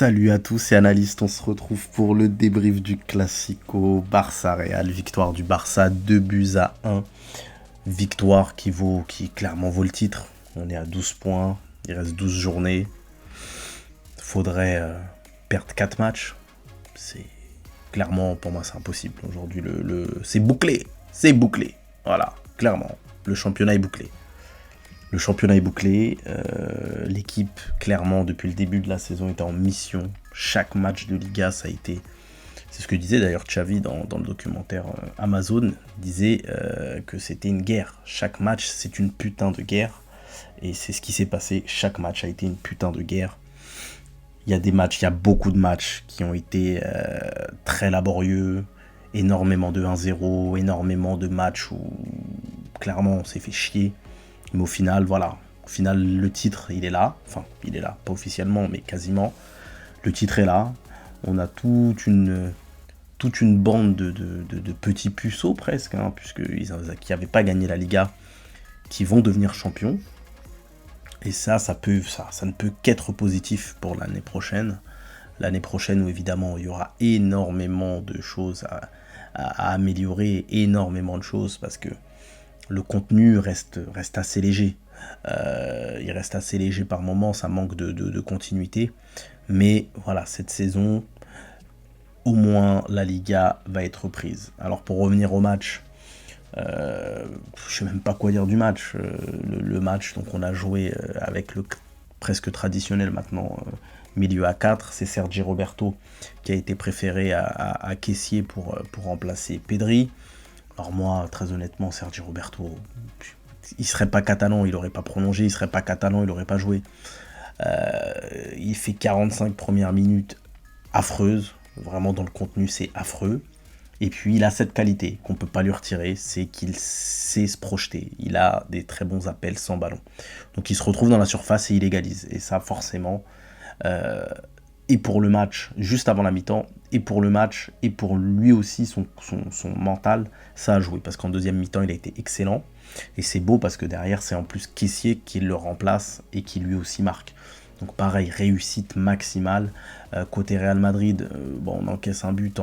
Salut à tous et analystes, on se retrouve pour le débrief du Classico Barça-Real. Victoire du Barça, 2 buts à 1. Victoire qui clairement vaut le titre. On est à 12 points, il reste 12 journées. Faudrait perdre 4 matchs. C'est clairement, pour moi, c'est impossible. Aujourd'hui, c'est bouclé. C'est bouclé. Voilà, clairement. Le championnat est bouclé. Le championnat est bouclé, l'équipe, clairement, depuis le début de la saison, était en mission. Chaque match de Liga, ça a été... C'est ce que disait d'ailleurs Xavi dans le documentaire Amazon, il disait que c'était une guerre. Chaque match, c'est une putain de guerre. Et c'est ce qui s'est passé. Chaque match a été une putain de guerre. Il y a beaucoup de matchs qui ont été très laborieux, énormément de 1-0, énormément de matchs où, clairement, on s'est fait chier. Mais au final, voilà. Au final, le titre, il est là. Enfin, il est là. Pas officiellement, mais quasiment. Le titre est là. On a toute une bande de petits puceaux, presque, hein, qui n'avaient pas gagné la Liga, qui vont devenir champions. Et ça ne peut qu'être positif pour l'année prochaine. L'année prochaine où, évidemment, il y aura énormément de choses à améliorer. Énormément de choses, parce que le contenu reste assez léger. Il reste assez léger par moment, ça manque de continuité. Mais voilà, cette saison, au moins la Liga va être reprise. Alors pour revenir au match, je ne sais même pas quoi dire du match. Le match, donc on a joué avec le presque traditionnel maintenant, milieu à 4. C'est Sergi Roberto qui a été préféré à Kessié pour remplacer Pedri. Alors moi, très honnêtement, Sergi Roberto, il serait pas catalan, il aurait pas prolongé, il serait pas catalan, il aurait pas joué. Il fait 45 premières minutes affreuses, vraiment dans le contenu c'est affreux. Et puis il a cette qualité qu'on peut pas lui retirer, c'est qu'il sait se projeter. Il a des très bons appels sans ballon. Donc il se retrouve dans la surface et il égalise. Et ça forcément, et pour le match, juste avant la mi-temps, et pour le match, et pour lui aussi, son mental, ça a joué. Parce qu'en deuxième mi-temps, il a été excellent. Et c'est beau parce que derrière, c'est en plus Kessié qui le remplace et qui lui aussi marque. Donc pareil, réussite maximale. Côté Real Madrid, on encaisse un but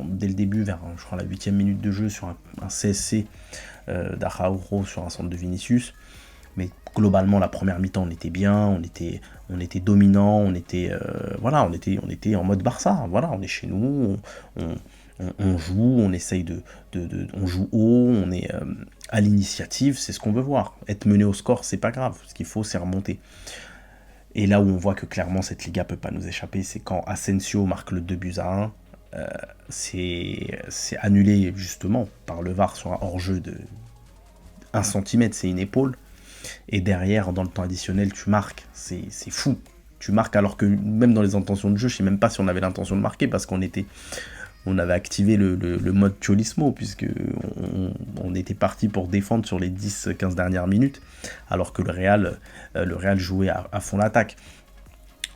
dès le début, vers je crois, la 8e minute de jeu, sur un CSC d'Araujo sur un centre de Vinicius. Mais globalement, la première mi-temps, on était bien, on était dominant, on était en mode Barça. Voilà, on est chez nous, on joue, on essaye on joue haut, on est à l'initiative, c'est ce qu'on veut voir. Être mené au score, c'est pas grave. Ce qu'il faut, c'est remonter. Et là où on voit que clairement cette Liga peut pas nous échapper, c'est quand Asensio marque le 2 buts à 1. C'est annulé justement par le VAR sur un hors-jeu de 1 cm, c'est une épaule. Et derrière, dans le temps additionnel, tu marques. C'est fou. Tu marques alors que même dans les intentions de jeu, je sais même pas si on avait l'intention de marquer parce qu'on avait activé le mode Cholismo puisque on était parti pour défendre sur les 10-15 dernières minutes alors que le Real jouait à fond l'attaque.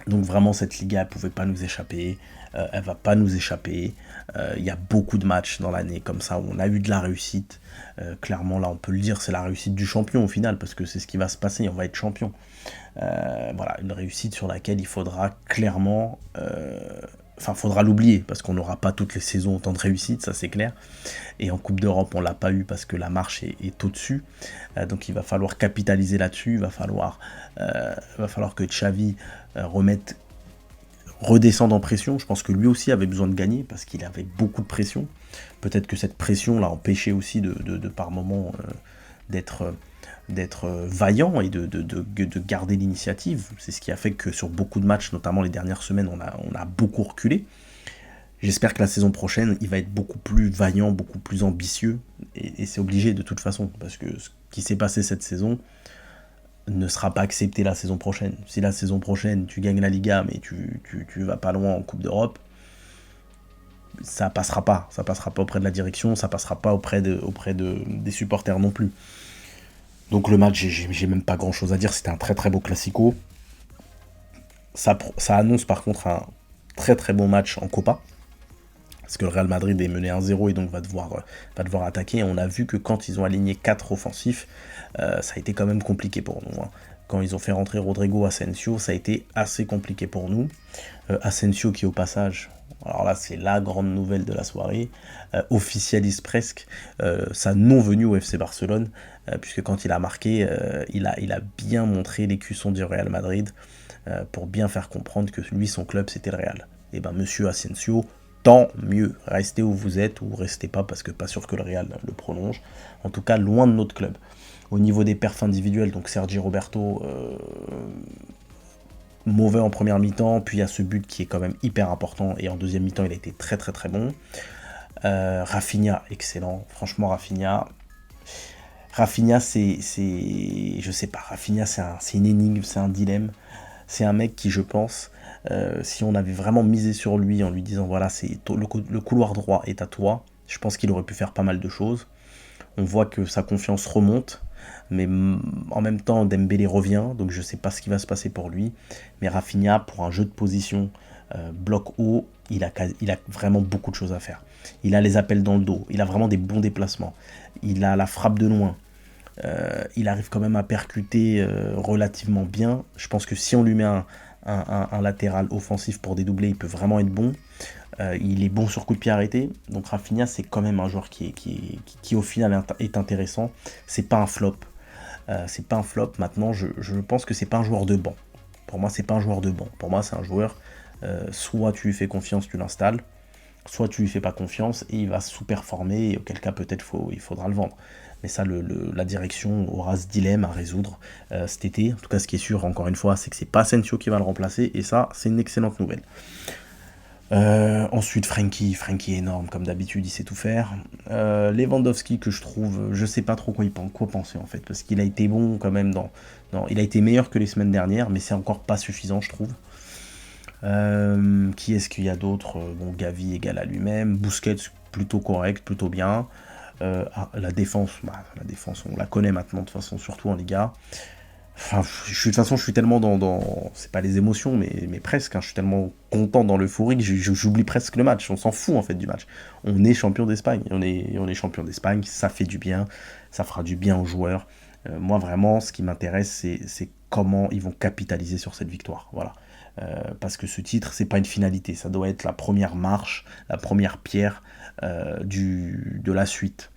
Donc vraiment cette Liga elle pouvait pas nous échapper, elle va pas nous échapper. Il y a beaucoup de matchs dans l'année comme ça où on a eu de la réussite. Clairement là on peut le dire, c'est la réussite du champion au final parce que c'est ce qui va se passer, on va être champion. Voilà, une réussite sur laquelle il faudra clairement... faudra l'oublier, parce qu'on n'aura pas toutes les saisons autant de réussite, ça c'est clair. Et en Coupe d'Europe, on l'a pas eu parce que la marche est au-dessus. Donc il va falloir capitaliser là-dessus, il va falloir que Xavi redescende en pression. Je pense que lui aussi avait besoin de gagner, parce qu'il avait beaucoup de pression. Peut-être que cette pression l'a empêché aussi de par moments d'être vaillant et de garder l'initiative. C'est ce qui a fait que sur beaucoup de matchs, notamment les dernières semaines, on a beaucoup reculé. J'espère que la saison prochaine, il va être beaucoup plus vaillant, beaucoup plus ambitieux, et c'est obligé de toute façon, parce que ce qui s'est passé cette saison ne sera pas accepté la saison prochaine. Si la saison prochaine, tu gagnes la Liga, mais tu vas pas loin en Coupe d'Europe, ça passera pas auprès de la direction, ça passera pas auprès des supporters non plus. Donc le match, j'ai même pas grand chose à dire, c'était un très très beau classico. Ça annonce par contre un très très bon match en Copa, parce que le Real Madrid est mené 1-0 et donc va devoir attaquer. Et on a vu que quand ils ont aligné 4 offensifs, ça a été quand même compliqué pour nous. quand ils ont fait rentrer Rodrigo Asensio, ça a été assez compliqué pour nous. Asensio qui au passage, alors là c'est la grande nouvelle de la soirée, officialise presque sa non-venue au FC Barcelone, puisque quand il a marqué, il a bien montré l'écusson du Real Madrid pour bien faire comprendre que lui, son club, c'était le Real. Et ben monsieur Asensio, tant mieux, restez où vous êtes ou restez pas parce que pas sûr que le Real le prolonge. En tout cas, loin de notre club. Au niveau des perfs individuels, donc Sergi Roberto, mauvais en première mi-temps, puis il y a ce but qui est quand même hyper important, et en deuxième mi-temps, il a été très très très bon. Rafinha, excellent. Franchement, Rafinha, je sais pas, Rafinha, c'est une énigme, c'est un dilemme. C'est un mec qui, je pense, si on avait vraiment misé sur lui en lui disant voilà, le couloir droit est à toi, je pense qu'il aurait pu faire pas mal de choses. On voit que sa confiance remonte, mais en même temps, Dembélé revient, donc je ne sais pas ce qui va se passer pour lui. Mais Rafinha, pour un jeu de position, bloc haut, il a vraiment beaucoup de choses à faire. Il a les appels dans le dos, il a vraiment des bons déplacements, il a la frappe de loin. Il arrive quand même à percuter relativement bien. Je pense que si on lui met un latéral offensif pour dédoubler, il peut vraiment être bon. Il est bon sur coup de pied arrêté. Donc Rafinha, c'est quand même un joueur qui au final est intéressant. C'est pas un flop. C'est pas un flop. Maintenant, je pense que c'est pas un joueur de banc. Pour moi, c'est pas un joueur de banc. Pour moi, c'est un joueur, soit tu lui fais confiance, tu l'installes, soit tu lui fais pas confiance et il va sous-performer, et auquel cas peut-être il faudra le vendre. Mais ça, la direction aura ce dilemme à résoudre cet été. En tout cas, ce qui est sûr, encore une fois, c'est que c'est pas Asensio qui va le remplacer, et ça, c'est une excellente nouvelle. Ensuite, Frenkie énorme, comme d'habitude, il sait tout faire. Lewandowski, que je trouve, je sais pas trop quoi penser en fait, parce qu'il a été bon quand même il a été meilleur que les semaines dernières, mais c'est encore pas suffisant, je trouve. Qui est-ce qu'il y a d'autre? Bon, Gavi égal à lui-même. Busquets, plutôt correct, plutôt bien. La défense, la défense, on la connaît maintenant, de toute façon, surtout en Liga. Enfin, de toute façon, je suis tellement c'est pas les émotions, mais presque. Hein, je suis tellement content dans l'euphorie que j'oublie presque le match. On s'en fout en fait du match. On est champion d'Espagne. On est champion d'Espagne. Ça fait du bien. Ça fera du bien aux joueurs. Moi, vraiment, ce qui m'intéresse, c'est comment ils vont capitaliser sur cette victoire. Voilà. Parce que ce titre, c'est pas une finalité. Ça doit être la première marche, la première pierre de la suite.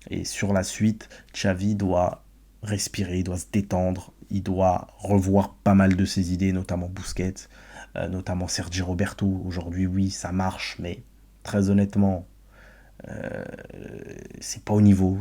Et sur la suite, Xavi doit respirer, il doit se détendre, il doit revoir pas mal de ses idées, notamment Busquets, notamment Sergi Roberto. Aujourd'hui, oui, ça marche, mais très honnêtement, c'est pas au niveau.